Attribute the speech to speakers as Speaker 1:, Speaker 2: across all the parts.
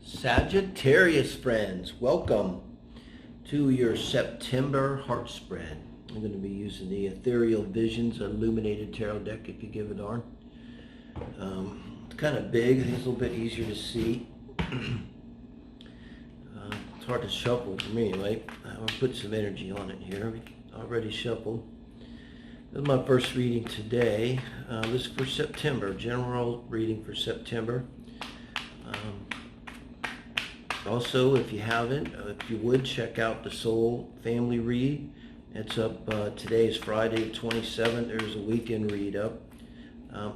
Speaker 1: Sagittarius friends, welcome to your September heart spread. I'm going to be using the Ethereal Visions Illuminated Tarot deck if you give a darn. It's kind of big, I think it's a little bit easier to see. It's hard to shuffle for me, right? I'll put some energy on it here. We already shuffled. This is my first reading today. This is for September, general reading for September. Also, if you haven't, if you would, check out the Soul Family Read. It's up, today is Friday the 27th. There's a weekend read up.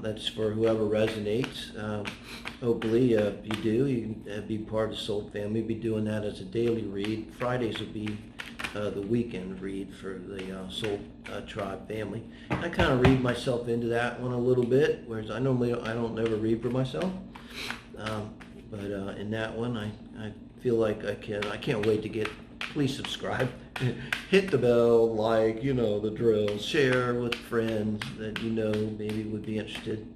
Speaker 1: That's for whoever resonates. Hopefully, if you do, you can be part of the Soul Family. Be doing that as a daily read. Fridays will be the weekend read for the Soul Tribe family. I kind of read myself into that one a little bit, whereas I don't never read for myself. But in that one, I feel like I can't wait to get, please subscribe, hit the bell, like, you know, the drill, share with friends that you know maybe would be interested.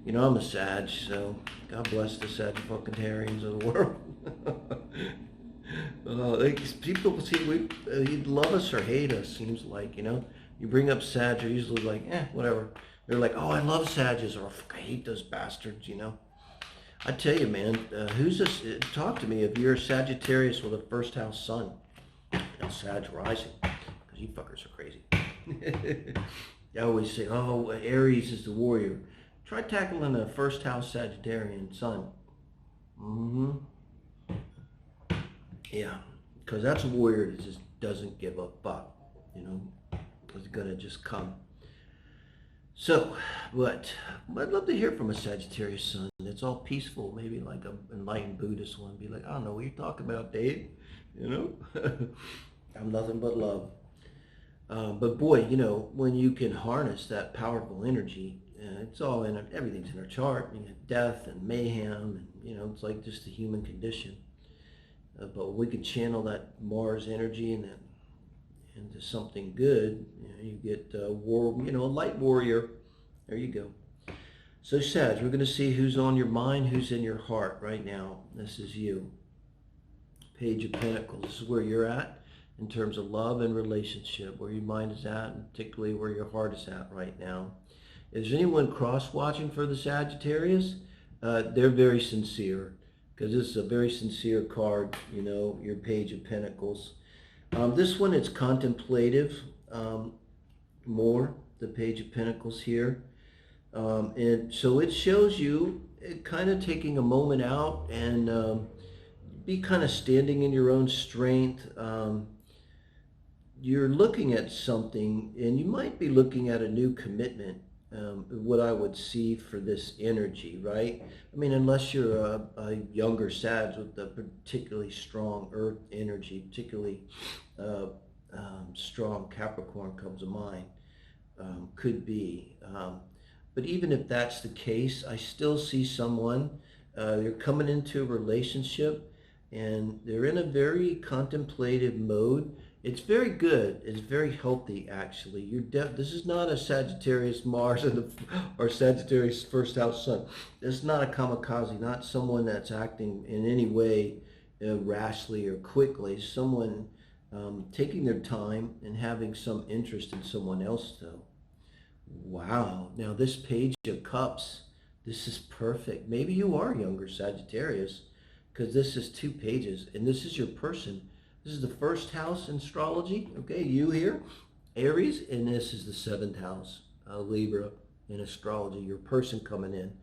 Speaker 1: You know, I'm a Sag, so God bless the Sagittarians of the world. People see, you'd love us or hate us, seems like, you know. You bring up Sag, they're usually like, whatever. They're like, oh, I love Sages, or I hate those bastards, you know. I tell you, man, who's this? Talk to me if you're a Sagittarius with a first house sun. Sag rising, because you fuckers are crazy. I always say, oh, Aries is the warrior. Try tackling a first house Sagittarian sun. Yeah, because that's a warrior that just doesn't give a fuck, you know. It's gonna just come. So, but I'd love to hear from a Sagittarius sun. It's all peaceful, maybe like an enlightened Buddhist one. Be like, I don't know what you're talking about, Dave. You know, I'm nothing but love. But boy, you know, when you can harness that powerful energy, it's all in everything's in our chart. You know, death and mayhem, and you know, it's like just the human condition. But we can channel that Mars energy and that into something good, you get a light warrior. There you go. So Sag, we're going to see who's on your mind, who's in your heart right now. This is you. Page of Pentacles. This is where you're at in terms of love and relationship, where your mind is at, and particularly where your heart is at right now. Is anyone cross-watching for the Sagittarius? They're very sincere, because this is a very sincere card, you know, your Page of Pentacles. This one, it's contemplative more, the Page of Pentacles here. And so it shows you kind of taking a moment out and be kind of standing in your own strength. You're looking at something, and you might be looking at a new commitment, what I would see for this energy, right? I mean, unless you're a younger Sag with a particularly strong Earth energy, particularly strong Capricorn comes to mind, could be. But even if that's the case, I still see someone, they're coming into a relationship, and they're in a very contemplative mode. It's very good. It's very healthy, actually. This is not a Sagittarius Mars or Sagittarius first house sun. This is not a kamikaze, not someone that's acting in any way rashly or quickly. It's someone taking their time and having some interest in someone else, though. Wow. Now, this Page of Cups, this is perfect. Maybe you are younger Sagittarius, because this is 2 pages, and this is your person. This is the first house in astrology, okay, you here, Aries, and this is the 7th house, Libra, in astrology, your person coming in.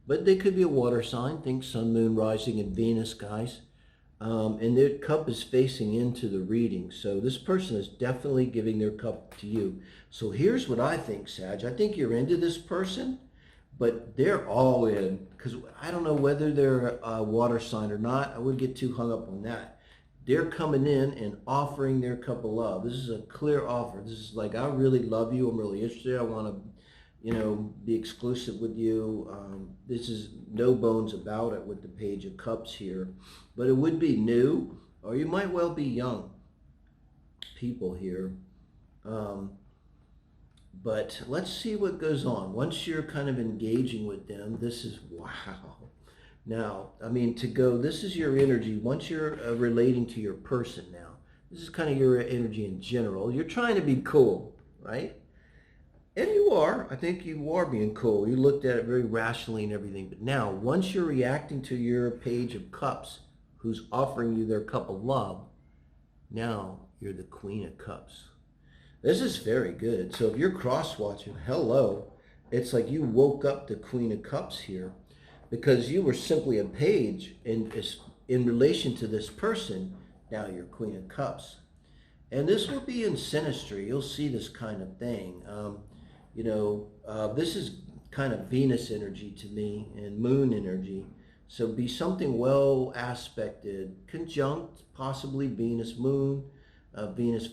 Speaker 1: But they could be a water sign, think Sun, Moon, Rising, and Venus, guys. And their cup is facing into the reading. So this person is definitely giving their cup to you. So here's what I think, Sag. I think you're into this person, but they're all in. Because I don't know whether they're a water sign or not. I wouldn't get too hung up on that. They're coming in and offering their cup of love. This is a clear offer. This is like, I really love you. I'm really interested. I want to, you know, be exclusive with you. This is no bones about it with the Page of Cups here. But it would be new, or you might well be young people here. But let's see what goes on. Once you're kind of engaging with them, this is, wow. Now, I mean, to go, this is your energy. Once you're relating to your person now, this is kind of your energy in general. You're trying to be cool, right? And you are. I think you are being cool. You looked at it very rationally and everything. But now, once you're reacting to your Page of Cups, who's offering you their cup of love, now you're the Queen of Cups. This is very good. So if you're cross-watching, hello, it's like you woke up the Queen of Cups here, because you were simply a page in relation to this person. Now you're Queen of Cups. And this will be in Synastry. You'll see this kind of thing. This is kind of Venus energy to me and Moon energy. So be something well aspected, conjunct, possibly Venus, Moon, Venus,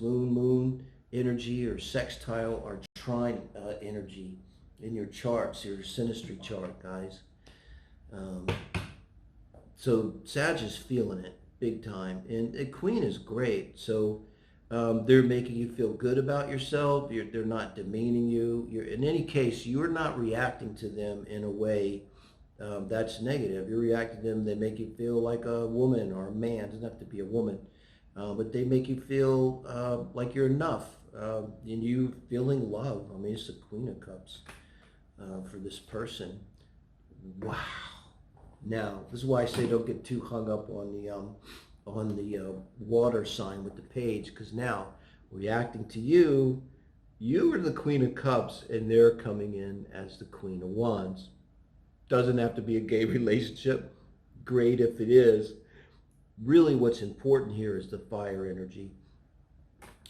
Speaker 1: Moon energy, or sextile or trine energy in your charts, your Synastry chart, guys. So Sag is feeling it big time, and a Queen is great. So they're making you feel good about yourself. They're not demeaning you. In any case, you're not reacting to them in a way that's negative. You're reacting to them. They make you feel like a woman or a man. It doesn't have to be a woman, but they make you feel like you're enough, and you feeling love. I mean, it's the Queen of Cups for this person. Wow. Now, this is why I say don't get too hung up on the water sign with the page, because now, reacting to you, you are the Queen of Cups, and they're coming in as the Queen of Wands. Doesn't have to be a gay relationship. Great if it is. Really what's important here is the fire energy,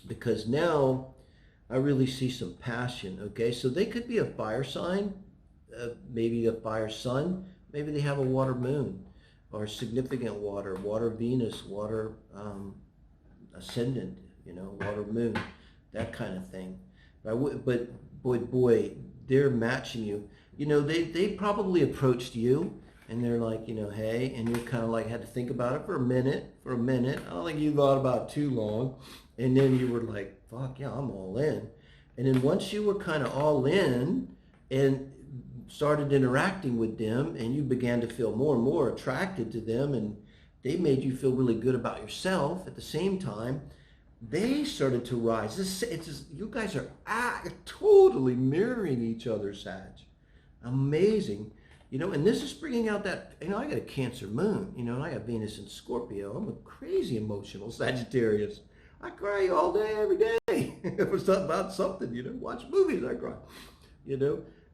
Speaker 1: because now I really see some passion, okay? So they could be a fire sign, maybe a fire sun, maybe they have a water moon, or significant water Venus, water ascendant, water moon, that kind of thing. But boy, they're matching you. They probably approached you, and they're like, hey, and you kind of like had to think about it for a minute. I don't think you thought about it too long, and then you were like, fuck yeah, I'm all in. And then once you were kind of all in and started interacting with them, and you began to feel more and more attracted to them, and they made you feel really good about yourself at the same time, they started to rise. You guys are totally mirroring each other, Sag. Amazing. And this is bringing out that, I got a Cancer moon, and I got Venus in Scorpio. I'm a crazy emotional Sagittarius. I cry all day, every day. If it's not about something, watch movies, I cry,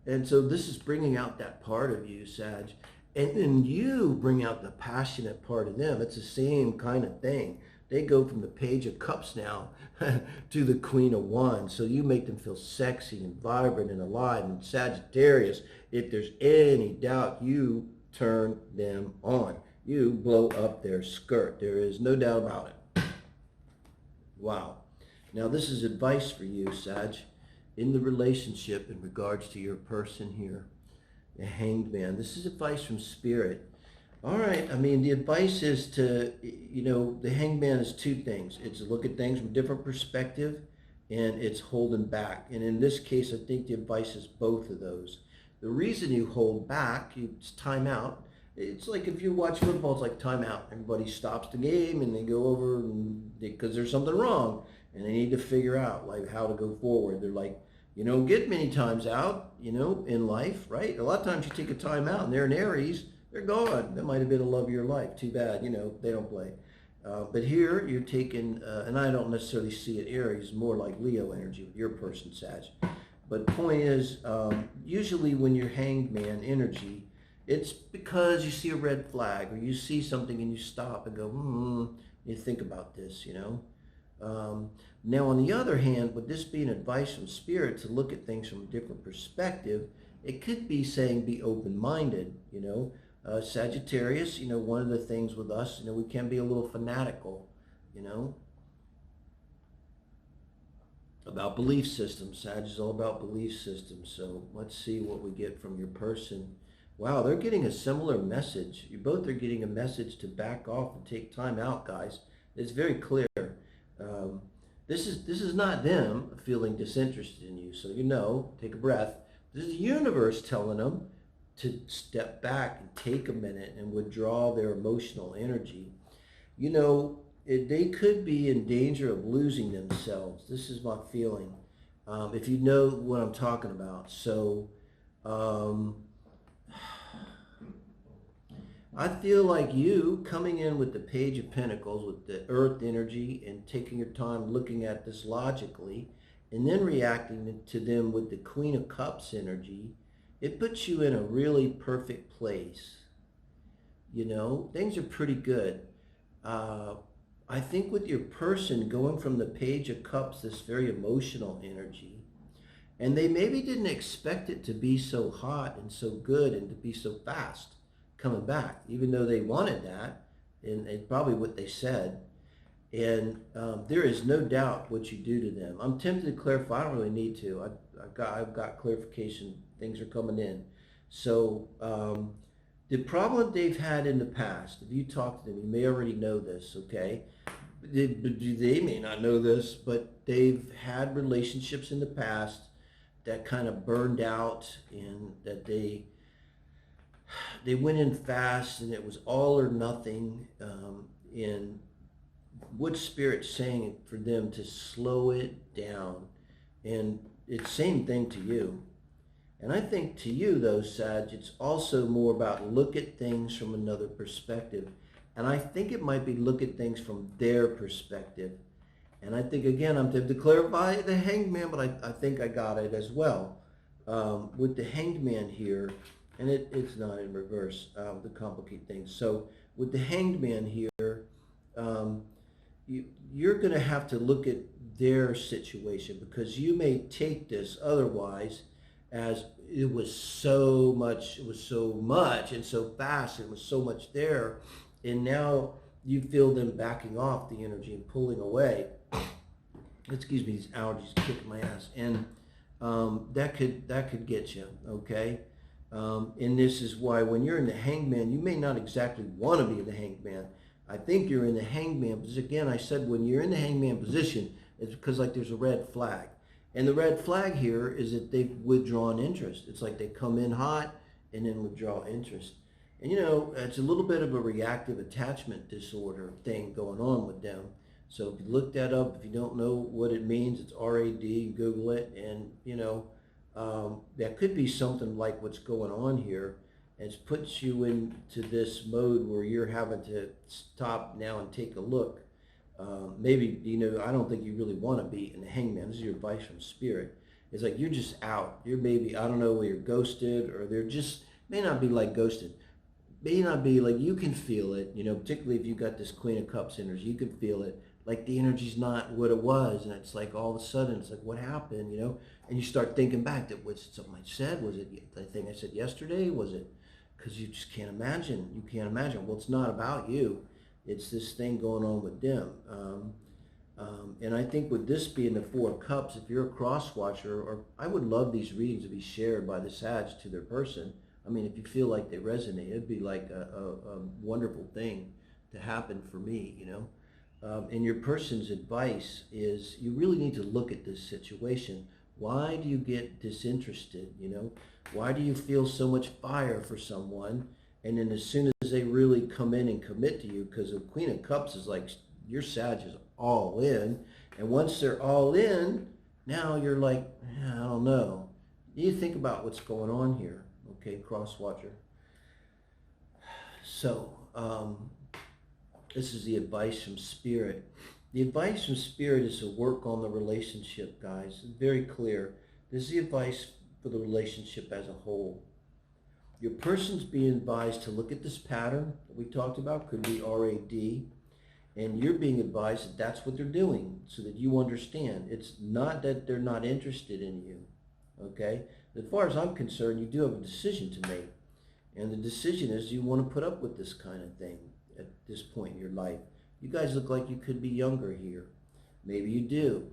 Speaker 1: And so this is bringing out that part of you, Sag. And then you bring out the passionate part of them. It's the same kind of thing. They go from the Page of Cups now to the Queen of Wands. So you make them feel sexy and vibrant and alive. And Sagittarius, if there's any doubt, you turn them on. You blow up their skirt. There is no doubt about it. Wow. Now this is advice for you, Sag, in the relationship in regards to your person here, the Hanged Man. This is advice from Spirit. All right, the advice is to, the Hanged Man is two things. It's to look at things from a different perspective, and it's holding back. And in this case, I think the advice is both of those. The reason you hold back, it's time out. It's like if you watch football, it's like time out. Everybody stops the game, and they go over because there's something wrong, and they need to figure out like how to go forward. They're like, you don't get many times out, in life, right? A lot of times you take a time out, and they're in Aries, they're gone. That might have been the love of your life. Too bad, they don't play. But here you're taking, and I don't necessarily see it Aries, more like Leo energy with your person, Sag. But point is, usually when you're Hanged Man energy, it's because you see a red flag, or you see something and you stop and go, you think about this, Now, on the other hand, with this being advice from Spirit to look at things from a different perspective, it could be saying be open-minded, Sagittarius, one of the things with us, we can be a little fanatical, about belief systems. Sag is all about belief systems. So let's see what we get from your person. Wow, they're getting a similar message. You both are getting a message to back off and take time out, guys. It's very clear. This is not them feeling disinterested in you. So take a breath. This is the universe telling them to step back and take a minute and withdraw their emotional energy. You know, they could be in danger of losing themselves. This is my feeling, if you know what I'm talking about. So I feel like you coming in with the Page of Pentacles, with the Earth energy, and taking your time looking at this logically, and then reacting to them with the Queen of Cups energy, it puts you in a really perfect place. You know, things are pretty good. I think with your person going from the Page of Cups, this very emotional energy, and they maybe didn't expect it to be so hot and so good and to be so fast coming back, even though they wanted that, and probably what they said. And there is no doubt what you do to them. I'm tempted to clarify. I don't really need to. I've got clarification. Things are coming in. So the problem they've had in the past, if you talk to them, you may already know this, okay? They may not know this, but they've had relationships in the past that kind of burned out, and that they went in fast, and it was all or nothing. And what Spirit's saying for them to slow it down, and it's same thing to you. And I think to you though, Sag, it's also more about look at things from another perspective. And I think it might be look at things from their perspective. And I think, again, I'm tempted to clarify the Hanged Man, but I think I got it as well. With the Hanged Man here, and it's not in reverse, to complicate things. So with the Hanged Man here, you're going to have to look at their situation, because you may take this otherwise as it was so much and so fast, it was so much there, and now you feel them backing off the energy and pulling away. Excuse me, these allergies kicking my ass, and that could get you, okay? And this is why when you're in the Hanged Man, you may not exactly want to be in the Hanged Man. I think you're in the Hanged Man position. Again, I said when you're in the Hanged Man position, it's because like there's a red flag. And the red flag here is that they've withdrawn interest. It's like they come in hot and then withdraw interest. And you know, it's a little bit of a reactive attachment disorder thing going on with them. So if you look that up, if you don't know what it means, it's RAD, Google it, and you know, that could be something like what's going on here. And it puts you into this mode where you're having to stop now and take a look. Maybe, you know, I don't think you really want to be in the Hanged Man. This is your advice from Spirit. It's like you're just out. You're maybe, I don't know, where you're ghosted, or they're just, may not be like ghosted. May not be like, you can feel it, you know, particularly if you got this Queen of Cups energy, you can feel it. Like the energy's not what it was, and it's like all of a sudden, it's like, what happened, you know? And you start thinking back, that was it something I said? Was it the thing I said yesterday? Was it, because you just can't imagine. You can't imagine. Well, it's not about you. It's this thing going on with them. And I think with this being the Four of Cups, if you're a cross watcher, or I would love these readings to be shared by the Sag to their person. I mean, if you feel like they resonate, it'd be like a wonderful thing to happen for me, you know. And your person's advice is you really need to look at this situation. Why do you get disinterested, you know? Why do you feel so much fire for someone, and then as soon as they really come in and commit to you, because the Queen of Cups is like, your Sag is all in, and once they're all in, now you're like, I don't know. You think about what's going on here, okay, cross watcher. So, this is the advice from Spirit. The advice from Spirit is to work on the relationship, guys. It's very clear. This is the advice for the relationship as a whole. Your person's being advised to look at this pattern that we talked about, could be RAD, and you're being advised that that's what they're doing, so that you understand. It's not that they're not interested in you, okay? As far as I'm concerned, you do have a decision to make, and the decision is, you want to put up with this kind of thing at this point in your life. You guys look like you could be younger here. Maybe you do.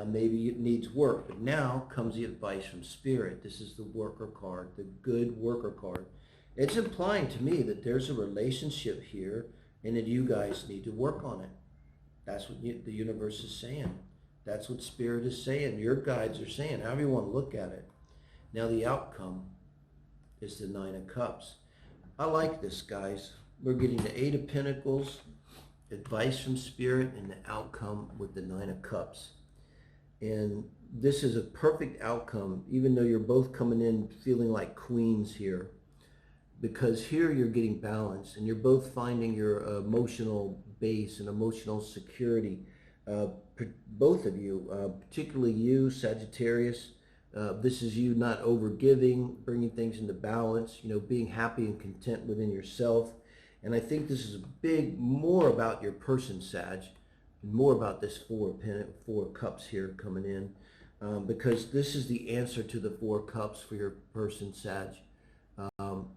Speaker 1: Maybe it needs work. But now comes the advice from Spirit. This is the worker card, the good worker card. It's implying to me that there's a relationship here, and that you guys need to work on it. That's what the universe is saying. That's what Spirit is saying. Your guides are saying, however you want to look at it. Now the outcome. is the Nine of Cups. I like this, guys. We're getting the Eight of Pentacles, advice from Spirit, and the outcome with the Nine of Cups. And this is a perfect outcome, even though you're both coming in feeling like queens here. Because here you're getting balance, and you're both finding your emotional base and emotional security. Both of you, particularly you, Sagittarius, this is you not overgiving, bringing things into balance, you know, being happy and content within yourself. And I think this is more about your person, Sag, and more about this Four of Cups here coming in, because this is the answer to the Four of Cups for your person, Sag,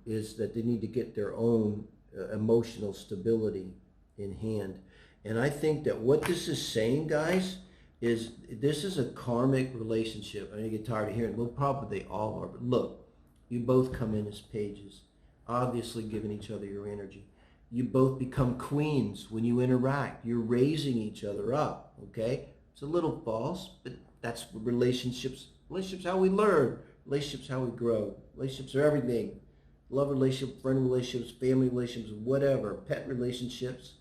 Speaker 1: is that they need to get their own emotional stability in hand. And I think that what this is saying, guys, is this is a karmic relationship. I know you get tired of hearing it. Well, probably they all are. But look, you both come in as pages, obviously giving each other your energy. You both become queens when you interact. You're raising each other up, okay? It's a little false, but that's relationships. Relationships how we learn. Relationships how we grow. Relationships are everything. Love relationships, friend relationships, family relationships, whatever, pet relationships.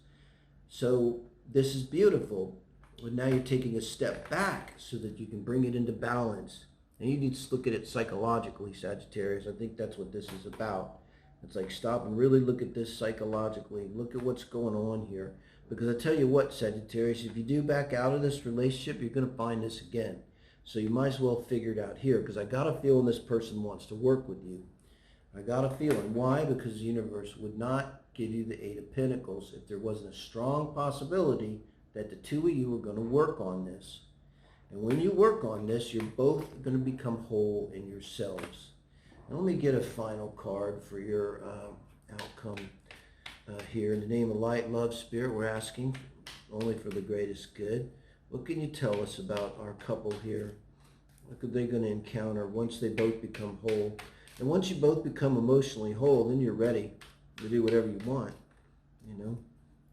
Speaker 1: So this is beautiful. But now you're taking a step back so that you can bring it into balance. And you need to look at it psychologically, Sagittarius. I think that's what this is about. It's like stop and really look at this psychologically. Look at what's going on here. Because I tell you what, Sagittarius, if you do back out of this relationship, you're going to find this again. So you might as well figure it out here. Because I got a feeling this person wants to work with you. I got a feeling. Why? Because the universe would not give you the Eight of Pentacles if there wasn't a strong possibility that the two of you are going to work on this. And when you work on this, you're both going to become whole in yourselves. And let me get a final card for your outcome here. In the name of light, love, spirit, we're asking only for the greatest good. What can you tell us about our couple here? What are they going to encounter once they both become whole? And once you both become emotionally whole, then you're ready to do whatever you want, you know?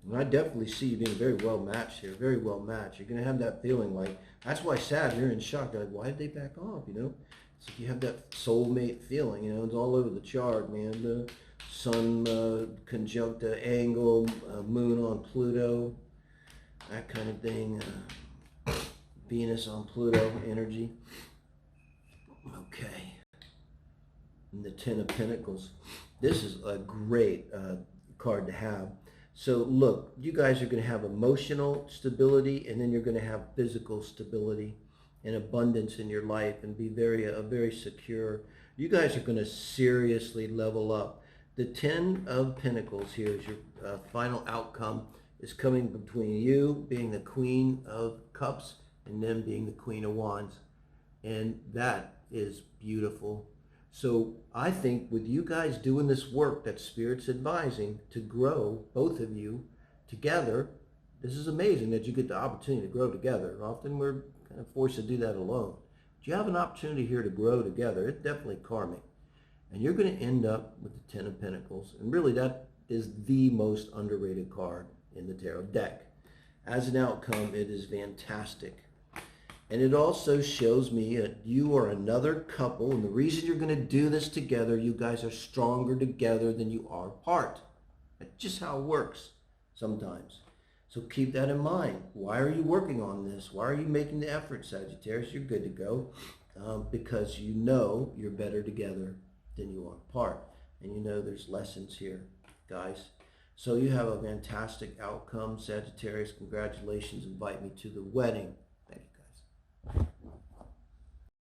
Speaker 1: And I definitely see you being very well matched here, very well matched. You're going to have that feeling like, that's why Sag, you're in shock. You're like, why did they back off, you know? It's like you have that soulmate feeling, you know? It's all over the chart, man. The sun conjunct angle, moon on Pluto, that kind of thing. Venus on Pluto energy. Okay. And the Ten of Pentacles. This is a great card to have. So look, you guys are going to have emotional stability, and then you're going to have physical stability and abundance in your life, and be very secure. You guys are going to seriously level up. The Ten of Pentacles here is your final outcome, is coming between you being the Queen of Cups and them being the Queen of Wands. And that is beautiful. So I think with you guys doing this work that Spirit's advising to grow, both of you together, this is amazing that you get the opportunity to grow together. Often we're kind of forced to do that alone. But you have an opportunity here to grow together. It's definitely karmic. And you're going to end up with the Ten of Pentacles. And really that is the most underrated card in the tarot deck. As an outcome, it is fantastic. And it also shows me that you are another couple, and the reason you're going to do this together, you guys are stronger together than you are apart. That's just how it works sometimes. So keep that in mind. Why are you working on this? Why are you making the effort, Sagittarius? You're good to go because you know you're better together than you are apart. And you know there's lessons here, guys. So you have a fantastic outcome, Sagittarius. Congratulations. Invite me to the wedding.